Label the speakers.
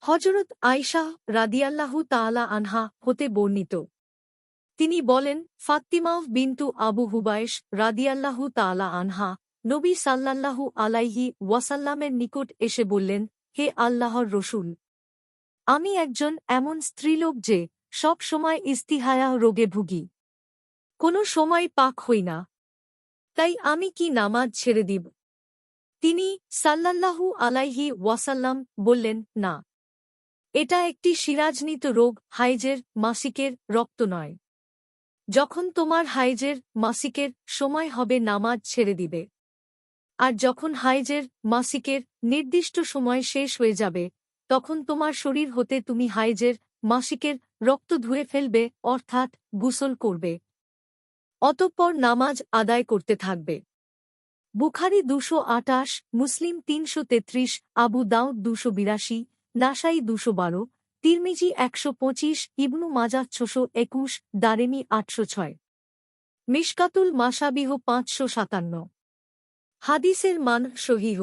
Speaker 1: হযরত আয়েশা রাদিয়াল্লাহু তাআলা আনহা হতে বর্ণিত। তিনি বলেন, ফাত্তিমা বিনতু আবু হুবায়শ রাদিয়াল্লাহু তাআলা আনহা নবী সাল্লাল্লাহু আলাইহি ওয়াসাল্লামের নিকট এসে বললেন, হে আল্লাহর রসূল, আমি একজন এমন স্ত্রীলোক যে সব সময় ইস্তিহায়া রোগে ভুগি, কোনো সময় পাক হই না, তাই আমি কি নামাজ ছেড়ে দিব? তিনি সাল্লাল্লাহু আলাইহি ওয়াসাল্লাম বললেন, না, এটা একটি শিরাজনিত রোগ, হাইজের মাসিকের রক্ত নয়। যখন তোমার হাইজের মাসিকের সময় হবে নামাজ ছেড়ে দিবে, আর যখন হাইজের মাসিকের নির্দিষ্ট সময় শেষ হয়ে যাবে তখন তোমার শরীর হতে তুমি হাইজের মাসিকের রক্ত ধুয়ে ফেলবে, অর্থাৎ গোসল করবে, অতঃপর নামাজ আদায় করতে থাকবে। বুখারী 228, মুসলিম 333, আবু দাউদ 282, নাসাই 212, তিরমিজি 125, ইবনু মাজাহ 621, দারেমি 806। মিশকাতুল মাশাবিহ 557। হাদিসের মান সহিহ।